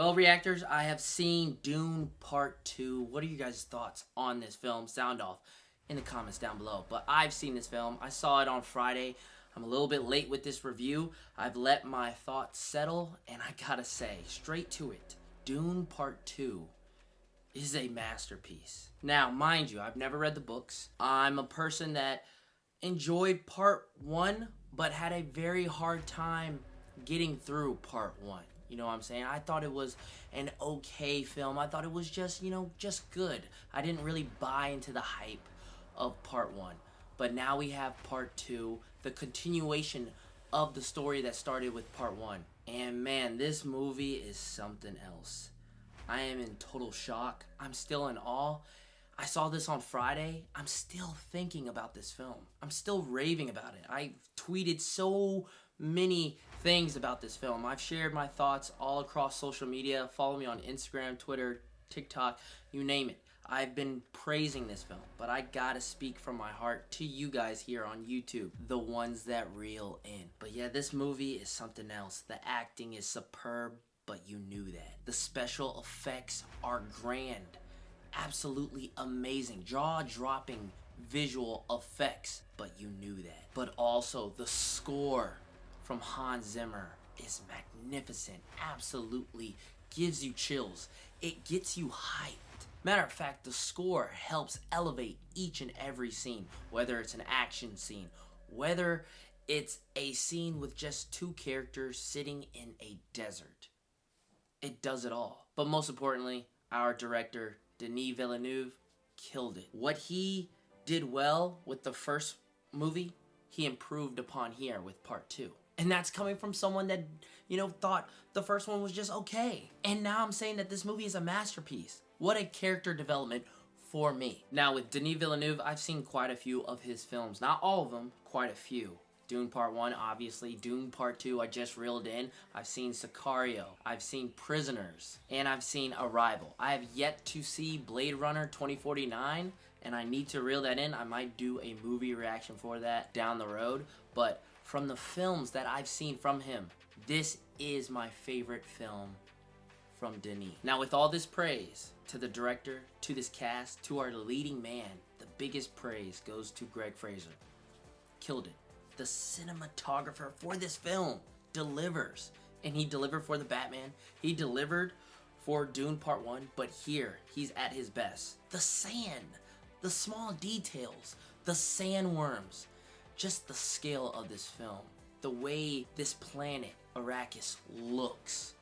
Well, reactors, I have seen Dune Part 2. What are you guys' thoughts on this film? Sound off in the comments down below. But I've seen this film. I saw it on Friday. I'm a little bit late with this review. I've let my thoughts settle, and I gotta say, straight to it, Dune Part 2 is a masterpiece. Now, mind you, I've never read the books. I'm a person that enjoyed Part 1, but had a very hard time getting through Part 1. You know what I'm saying? I thought it was an okay film. I thought it was just, just good. I didn't really buy into the hype of Part 1. But now we have Part 2, the continuation of the story that started with Part 1. And man, this movie is something else. I am in total shock. I'm still in awe. I saw this on Friday. I'm still thinking about this film. I'm still raving about it. I tweeted so many things about this film. I've shared my thoughts all across social media. Follow me on Instagram, Twitter, TikTok, you name it. I've been praising this film, but I gotta speak from my heart to you guys here on YouTube, the ones that reel in. But yeah, this movie is something else. The acting is superb, but you knew that. The special effects are grand. Absolutely amazing, jaw-dropping visual effects, but you knew that. But also the score from Hans Zimmer is magnificent. Absolutely gives you chills. It gets you hyped. Matter of fact, the score helps elevate each and every scene, whether it's an action scene, whether it's a scene with just two characters sitting in a desert. It does it all. But most importantly, our director, Denis Villeneuve, killed it. What he did well with the first movie, he improved upon here with Part 2. And that's coming from someone that, thought the first one was just okay. And now I'm saying that this movie is a masterpiece. What a character development for me. Now with Denis Villeneuve, I've seen quite a few of his films. Not all of them, quite a few. Dune Part 1, obviously. Dune Part 2, I just reeled in. I've seen Sicario. I've seen Prisoners. And I've seen Arrival. I have yet to see Blade Runner 2049, and I need to reel that in. I might do a movie reaction for that down the road. But from the films that I've seen from him, this is my favorite film from Denis. Now with all this praise to the director, to this cast, to our leading man, the biggest praise goes to Greg Fraser. Killed it. The cinematographer for this film delivers. And he delivered for the Batman. He delivered for Dune Part 1. But here, he's at his best. The sand. The small details. The sandworms. Just the scale of this film. The way this planet, Arrakis, looks.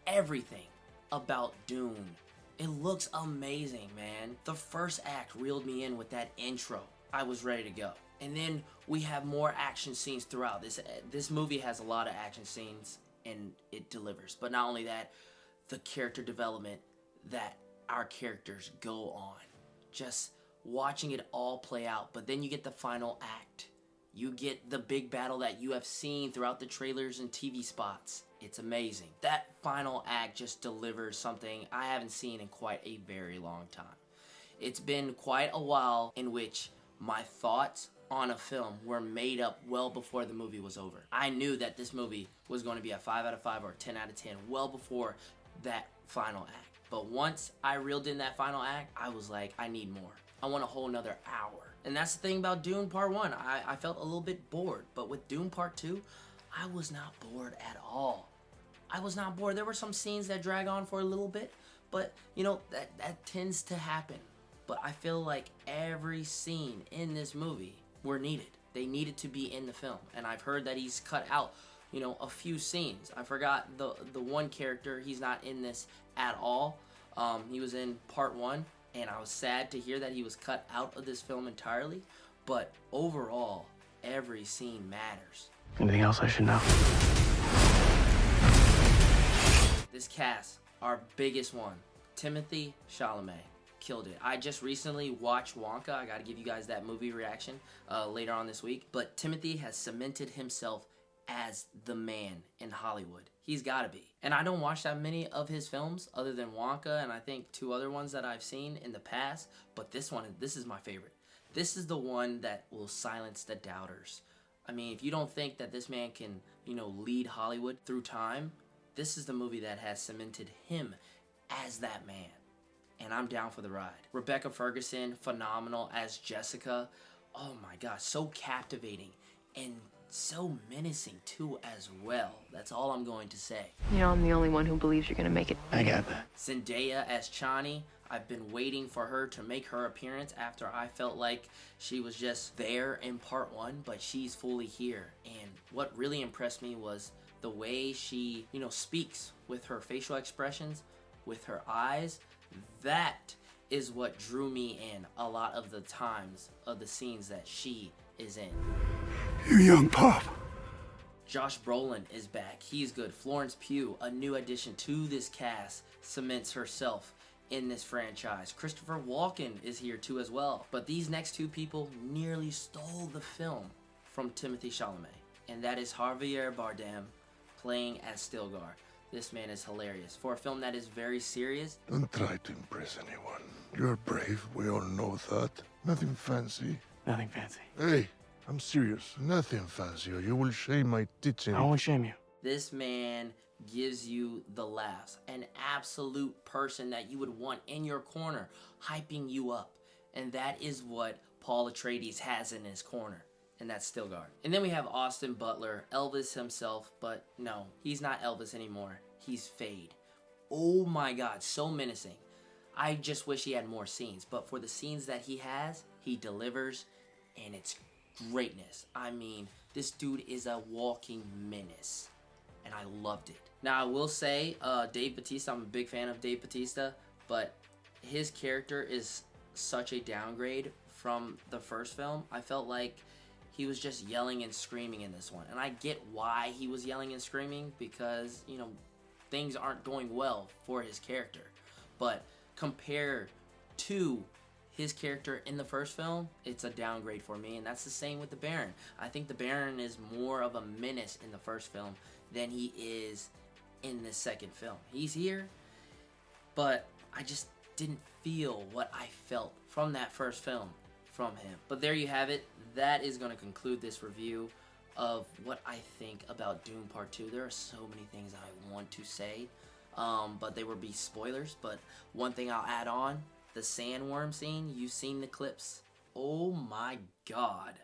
Everything about Dune. It looks amazing, man. The first act reeled me in with that intro. I was ready to go. And then we have more action scenes throughout. This movie has a lot of action scenes, and it delivers. But not only that, the character development that our characters go on. Just watching it all play out. But then you get the final act. You get the big battle that you have seen throughout the trailers and TV spots. It's amazing. That final act just delivers something I haven't seen in quite a very long time. It's been quite a while in which my thoughts on a film were made up well before the movie was over. I knew that this movie was going to be a 5 out of 5 or a 10 out of 10 well before that final act. But once I reeled in that final act, I was like, I need more. I want a whole nother hour. And that's the thing about Dune Part 1. I felt a little bit bored. But with Dune Part 2, I was not bored at all. I was not bored. There were some scenes that drag on for a little bit. But, that tends to happen. But I feel like every scene in this movie were needed. They needed to be in the film. And I've heard that he's cut out, a few scenes. I forgot the one character. He's not in this at all. He was in Part 1. And I was sad to hear that he was cut out of this film entirely. But overall, every scene matters. Anything else I should know? This cast, our biggest one, Timothée Chalamet, killed it. I just recently watched Wonka. I gotta give you guys that movie reaction later on this week. But Timothée has cemented himself as the man in Hollywood. He's gotta be. And I don't watch that many of his films other than Wonka and I think 2 other ones that I've seen in the past. But this is my favorite. This is the one that will silence the doubters. I mean, if you don't think that this man can, lead Hollywood through time, this is the movie that has cemented him as that man. And I'm down for the ride. Rebecca Ferguson, phenomenal as Jessica. Oh my gosh, so captivating and so menacing too as well. That's all I'm going to say. You know, I'm the only one who believes you're gonna make it. I got that. Zendaya as Chani. I've been waiting for her to make her appearance after I felt like she was just there in part 1, but she's fully here. And what really impressed me was the way she, speaks with her facial expressions, with her eyes. That is what drew me in a lot of the times of the scenes that she is in. You young pup. Josh Brolin is back. He's good. Florence Pugh, a new addition to this cast, cements herself in this franchise. Christopher Walken is here too as well. But these next two people nearly stole the film from Timothée Chalamet. And that is Javier Bardem playing as Stilgar. This man is hilarious. For a film that is very serious. Don't try to impress anyone. You're brave, we all know that. Nothing fancy. Nothing fancy. Hey, I'm serious. Nothing fancy, or you will shame my teaching. I won't shame you. This man gives you the laughs. An absolute person that you would want in your corner, hyping you up. And that is what Paul Atreides has in his corner. And that's Stilgar. And then we have Austin Butler, Elvis himself, but no, he's not Elvis anymore. He's Fade. Oh my god, so menacing. I just wish he had more scenes, but for the scenes that he has, he delivers, and it's greatness. I mean, this dude is a walking menace, and I loved it. Now, I will say, Dave Bautista, I'm a big fan of Dave Bautista, but his character is such a downgrade from the first film. I felt like he was just yelling and screaming in this one. And I get why he was yelling and screaming because, things aren't going well for his character. But compared to his character in the first film, it's a downgrade for me. And that's the same with the Baron. I think the Baron is more of a menace in the first film than he is in the second film. He's here, but I just didn't feel what I felt from that first film from him. But there you have it. That is going to conclude this review of what I think about Dune Part 2. There are so many things I want to say, but they would be spoilers. But one thing I'll add on, the sandworm scene, you've seen the clips. Oh my god.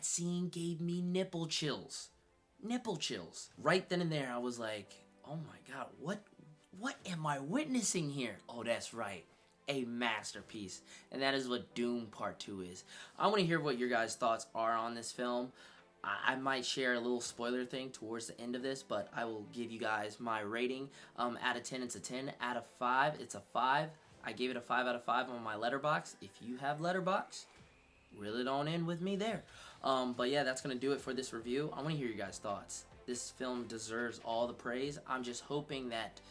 Scene gave me nipple chills. Right then and there, I was like, oh my god, what am I witnessing here? Oh, that's right, a masterpiece. And that is what Dune Part 2 is. I want to hear what your guys' thoughts are on this film. I might share a little spoiler thing towards the end of this, but I will give you guys my rating. Out of 10, it's a 10. Out of 5, it's a 5. I gave it a 5 out of 5 on my Letterboxd. If you have Letterboxd, reel it on in with me there. But yeah, that's going to do it for this review. I want to hear your guys' thoughts. This film deserves all the praise. I'm just hoping that,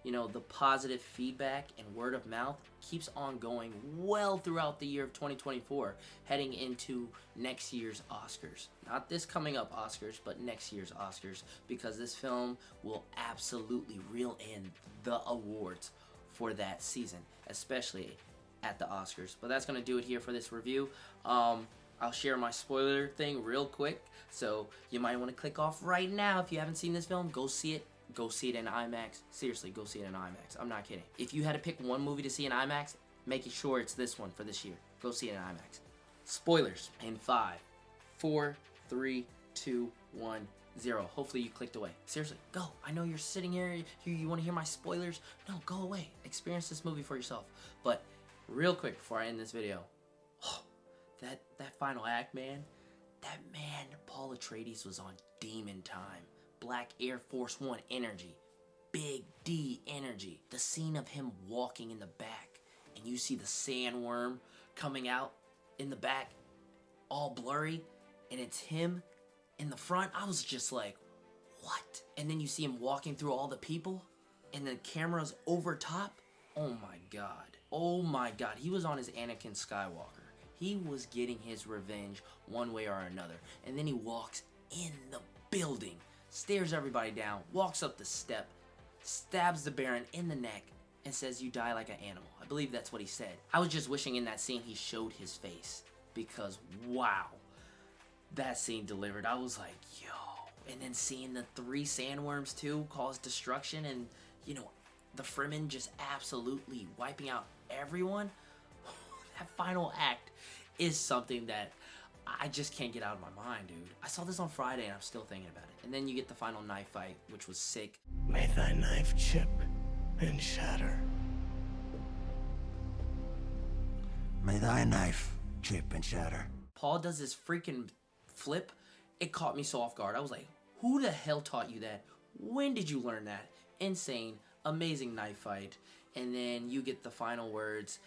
the positive feedback and word of mouth keeps on going well throughout the year of 2024, heading into next year's Oscars. Not this coming up Oscars, but next year's Oscars, because this film will absolutely reel in the awards for that season, especially at the Oscars. But that's going to do it here for this review. I'll share my spoiler thing real quick, so you might want to click off right now. If you haven't seen this film, go see it. Go see it in IMAX. Seriously, go see it in IMAX. I'm not kidding. If you had to pick one movie to see in IMAX, make sure it's this one for this year. Go see it in IMAX. Spoilers in 5, 4, 3, 2, 1, 0. Hopefully you clicked away. Seriously, go. I know you're sitting here, you want to hear my spoilers. No, go away. Experience this movie for yourself. But real quick before I end this video, that final act, man, Paul Atreides was on demon time. Black Air Force One energy. Big D energy. The scene of him walking in the back, and you see the sandworm coming out in the back, all blurry, and it's him in the front. I was just like, what? And then you see him walking through all the people, and the camera's over top. Oh my god. Oh my god. He was on his Anakin Skywalker. He was getting his revenge one way or another. And then he walks in the building, stares everybody down, walks up the step, stabs the Baron in the neck, and says, "You die like an animal." I believe that's what he said. I was just wishing in that scene he showed his face, because wow, that scene delivered. I was like, yo. And then seeing the 3 sandworms too cause destruction, and you know, the Fremen just absolutely wiping out everyone. That final act is something that I just can't get out of my mind, dude. I saw this on Friday and I'm still thinking about it. And then you get the final knife fight, which was sick. May thy knife chip and shatter. May thy knife chip and shatter. Paul does this freaking flip. It caught me so off guard. I was like, who the hell taught you that? When did you learn that? Insane, amazing knife fight. And then you get the final words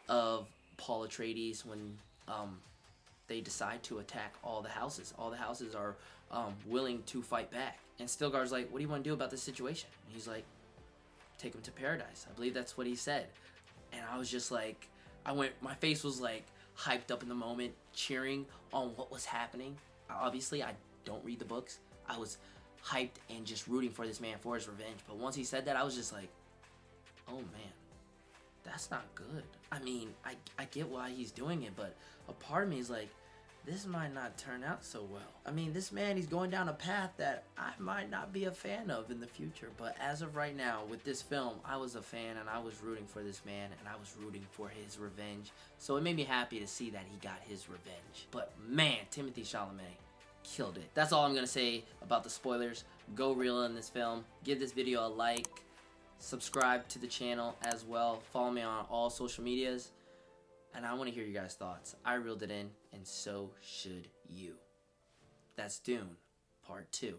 of Paul Atreides when they decide to attack all the houses. All the houses are willing to fight back. And Stilgar's like, what do you want to do about this situation? And he's like, take him to paradise. I believe that's what he said. And I was just like, my face was like hyped up in the moment, cheering on what was happening. Obviously, I don't read the books. I was hyped and just rooting for this man for his revenge. But once he said that, I was just like, oh man, that's not good. I mean, I get why he's doing it, but a part of me is like, this might not turn out so well. I mean, this man, he's going down a path that I might not be a fan of in the future. But as of right now, with this film, I was a fan and I was rooting for this man and I was rooting for his revenge. So it made me happy to see that he got his revenge. But man, Timothée Chalamet killed it. That's all I'm going to say about the spoilers. Go real in this film. Give this video a like. Subscribe to the channel as well. Follow me on all social medias. And I want to hear your guys' thoughts. I reeled it in, and so should you. That's Dune, Part 2.